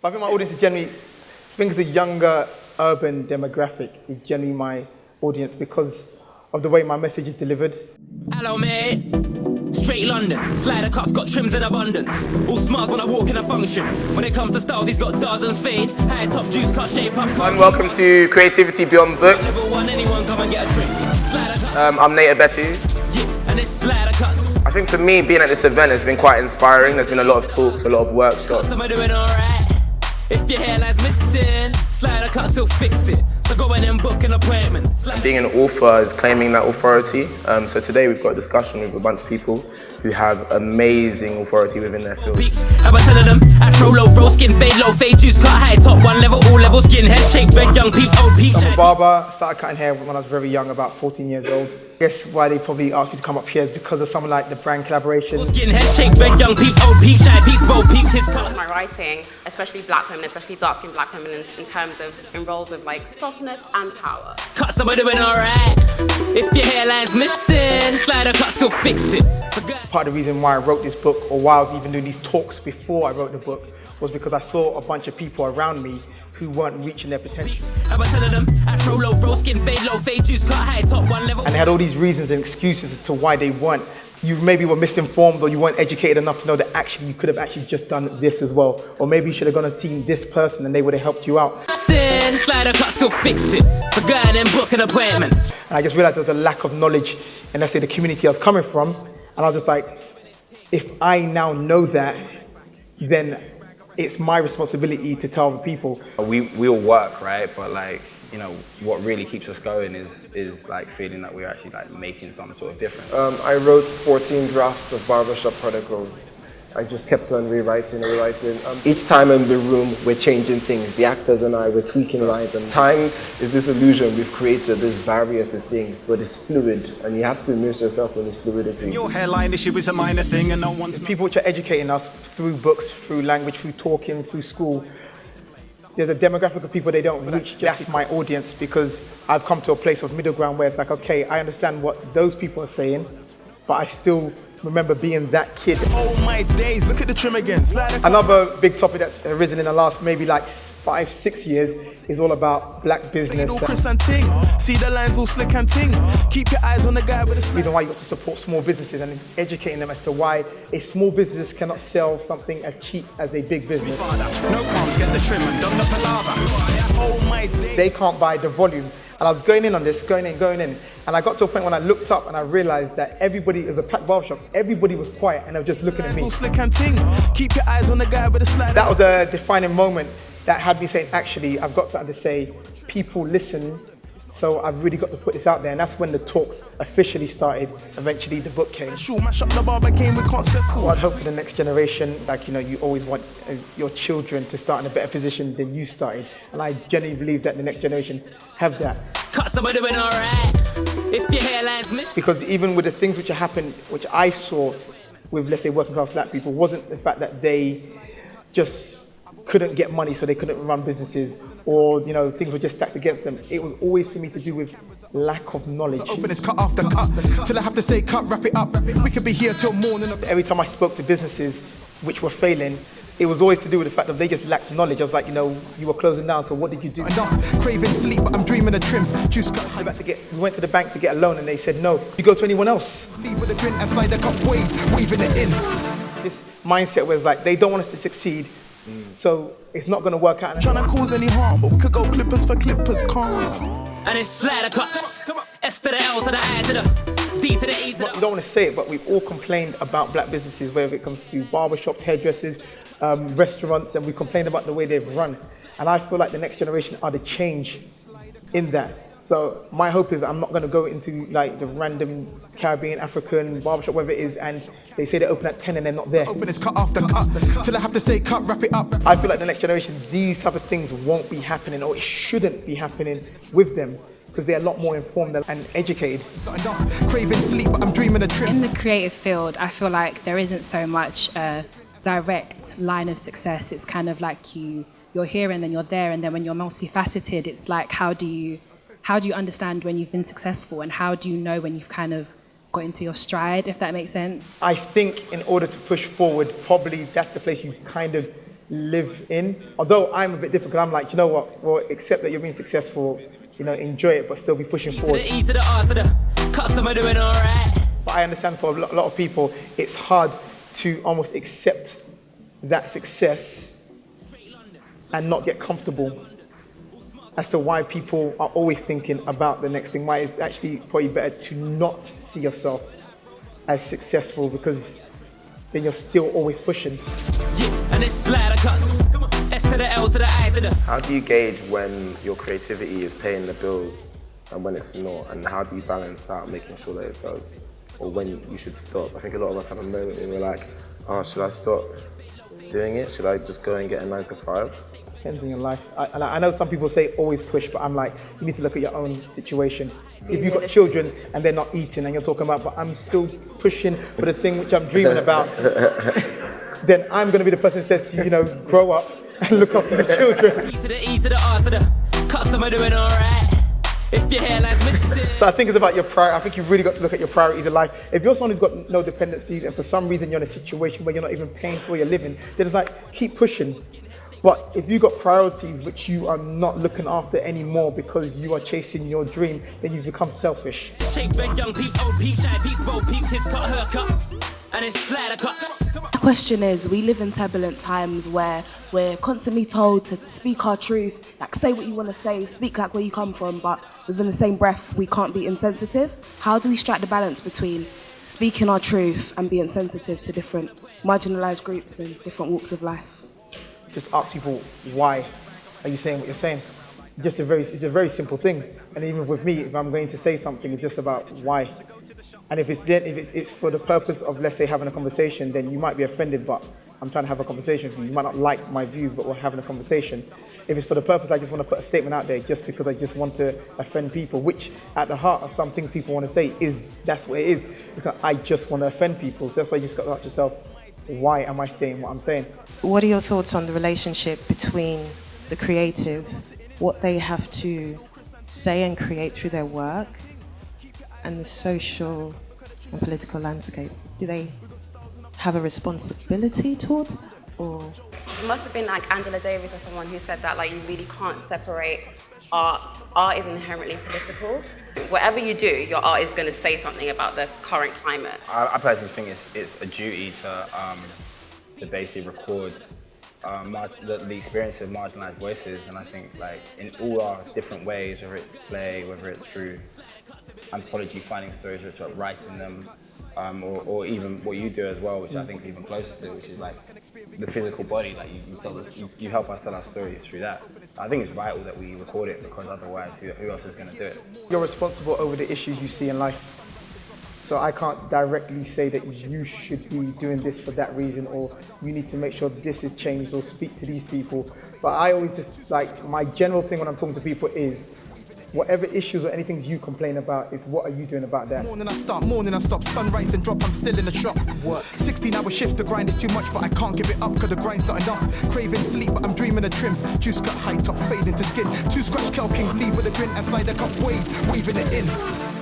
But I think my audience is generally, I think it's a younger urban demographic is generally my audience because of the way my message is delivered. Hello, mate. Straight London, Slidercuts got trims in abundance. All smiles when I walk in a function. When it comes to styles, he's got dozens fade. High top juice cut shape up. And welcome to Creativity Beyond Books. Anyone come and get a drink. I'm Nate Abetu. Yeah, and it's Slidercuts. I think for me, being at this event has been quite inspiring. There's been a lot of talks, a lot of workshops. Some are doing alright. If your hairline's missing, Slidercuts will fix it. So go in and book an appointment. Being an author is claiming that authority. So today we've got a discussion with a bunch of people who have amazing authority within their field. I was telling them, afro low, fro skin, fade low, fade juice, cut high, top one level, all level, skin, head shape, red, young peeps, old peeps. I'm a barber, started cutting hair when I was very young, about 14 years old. I guess why they probably asked me to come up here is because of something like the brand collaboration. Skin, head shape, red, young peeps, old peeps, shy peeps, bold peeps, his cut. My writing, especially black women, especially dark-skinned black women in terms of enrolled with like softness and power. Cut some are doing alright. If your hairline's missing, Slidercuts will fix it. So part of the reason why I wrote this book, or why I was even doing these talks before I wrote the book, was because I saw a bunch of people around me who weren't reaching their potential. I was telling them, afro low, fro skin, fade low, fade juice, cut high, top one level. And they had all these reasons and excuses as to why they weren't. You maybe were misinformed, or you weren't educated enough to know that actually you could have actually just done this as well. Or maybe you should have gone and seen this person and they would have helped you out. Slidercuts will fix it. So go ahead and book an appointment. And I just realized there was a lack of knowledge in, let's say, the community I was coming from. And I was just like, if I now know that, then it's my responsibility to tell the people. We all work, right? But like, you know, what really keeps us going is like feeling that we're actually like making some sort of difference. I wrote 14 drafts of barbershop protocols. I just kept on rewriting. Each time in the room, we're changing things. The actors and I, we're tweaking lines. And time is this illusion we've created, this barrier to things, but it's fluid, and you have to immerse yourself in this fluidity. Your hairline issue is a minor thing, and no one's... People which are educating us through books, through language, through talking, through school, there's a demographic of people they don't reach. That's my audience, because I've come to a place of middle ground where it's like, okay, I understand what those people are saying, but I still remember being that kid. Oh my days, look at the trim again. Another big topic that's arisen in the last maybe like 5-6 years is all about black business. See the lines all slick and ting. Keep your eyes on the guy with the reason why you got to support small businesses and educating them as to why a small business cannot sell something as cheap as a big business. No qualms, get the trim and done the palaver. Oh my days. They can't buy the volume. And I was going in on this, going in. And I got to a point when I looked up and I realized that everybody, it was a packed barbershop, everybody was quiet and they were just looking at me. Slick and ting. Keep your eyes on the guy with the slider. That was a defining moment that had me saying, actually, I've got something to say. People listen, so I've really got to put this out there. And that's when the talks officially started. Eventually, the book came. Mash up the barber game, we can't settle. What I'd hope for the next generation, like, you know, you always want your children to start in a better position than you started. And I genuinely believe that the next generation have that. Cut some of doing alright. If your hairline's missing. Because even with the things which happened, which I saw with, let's say, working class black people, wasn't the fact that they just couldn't get money, so they couldn't run businesses, or, you know, things were just stacked against them. It was always for me to do with lack of knowledge. Open is cut after cut, till I have to say cut, wrap it up. We could be here till morning. Every time I spoke to businesses which were failing, it was always to do with the fact that they just lacked knowledge. I was like, you know, you were closing down, so what did you do? Craving sleep, but I'm dreaming of trims. Juice cut. We went to the bank to get a loan, and they said, no, you go to anyone else. Leave with a grin and slide the cup weaving it in. This mindset was like, they don't want us to succeed, so it's not going to work out. Trying to cause any harm, but we could go clippers for clippers, calm. And it's Slidercuts. S to the L to the I to the D to the E to the... We don't want to say it, but we've all complained about black businesses, whether it comes to barbershops, hairdressers, restaurants, and we complain about the way they've run. And I feel like the next generation are the change in that. So my hope is that I'm not going to go into like the random Caribbean, African barbershop, whatever it is, and they say they open at 10 and they're not there. Open is cut after cut, till I have to say cut, wrap it up. I feel like the next generation, these type of things won't be happening, or it shouldn't be happening with them, because they're a lot more informed and educated. Craving sleep, but I'm dreaming of trims. In the creative field, I feel like there isn't so much direct line of success. It's kind of like you're here and then you're there, and then when you're multifaceted, it's like how do you understand when you've been successful, and how do you know when you've kind of got into your stride, if that makes sense? I think in order to push forward, probably that's the place you kind of live in. Although I'm a bit different, 'cause I'm like, you know what, well, accept that you're being successful, you know, enjoy it, but still be pushing forward. E to the R to the cut, some are doing alright. But I understand for a lot of people, it's hard to almost accept that success and not get comfortable as to why people are always thinking about the next thing. Why it's actually probably better to not see yourself as successful, because then you're still always pushing. Yeah, and it's Slidercuts. S to the L to the I to the. How do you gauge when your creativity is paying the bills and when it's not? And how do you balance out making sure that it does? Or when you should stop? I think a lot of us have a moment where we're like, oh, should I stop doing it? Should I just go and get a 9 to 5? Depends on your life. I know some people say always push, but I'm like, you need to look at your own situation. If you've got children and they're not eating and you're talking about, but I'm still pushing for the thing which I'm dreaming about, then I'm going to be the person that says to you, you know, grow up and look after the children. E to the R to the cut, some are doing alright. If your hairline's missing. So I think it's about your priority. I think you've really got to look at your priorities in life. If you're someone who's got no dependencies and for some reason you're in a situation where you're not even paying for your living, then it's like, keep pushing. But if you've got priorities which you are not looking after anymore because you are chasing your dream, then you've become selfish. Shake red, young peeps, old peeps, shy peeps, bold peeps, his cut, her cut. And it's Slidercuts. The question is, we live in turbulent times where we're constantly told to speak our truth, like say what you want to say, speak like where you come from, but within the same breath, we can't be insensitive. How do we strike the balance between speaking our truth and being sensitive to different marginalized groups and different walks of life? Just ask people, why are you saying what you're saying? It's a very simple thing. And even with me, if I'm going to say something, it's just about why. And if it's for the purpose of, let's say, having a conversation, then you might be offended, but I'm trying to have a conversation with you. You might not like my views, but we're having a conversation. If it's for the purpose, I just want to put a statement out there just because I just want to offend people, which at the heart of some things people want to say is, that's what it is. Because I just want to offend people. That's why you just got to ask yourself, why am I saying what I'm saying? What are your thoughts on the relationship between the creative, what they have to say and create through their work, and the social and political landscape? Do they have a responsibility towards that, or? It must have been like Angela Davis or someone who said that, like, you really can't separate art. Art is inherently political. Whatever you do, your art is going to say something about the current climate. I personally think it's a duty to basically record the experience of marginalized voices, and I think like in all our different ways, whether it's play, whether it's through anthology finding stories, which are writing them, or even what you do as well, which I think is even closer to, which is like the physical body. Like you tell us, you help us tell our stories through that. I think it's vital that we record it, because otherwise, who else is going to do it? You're responsible over the issues you see in life. So I can't directly say that you should be doing this for that reason, or you need to make sure this is changed, or speak to these people. But I always just, like, my general thing when I'm talking to people is, whatever issues or anything you complain about, is what are you doing about that? Morning I stop, sunrise and drop, I'm still in the shop. 16-hour shifts, the grind is too much, but I can't give it up, cause the grind's not enough. Craving sleep, but I'm dreaming of trims. Juice cut high top, fade into skin. Two scratch Kel King, leave with a grin, and Slidercuts wave, waving it in.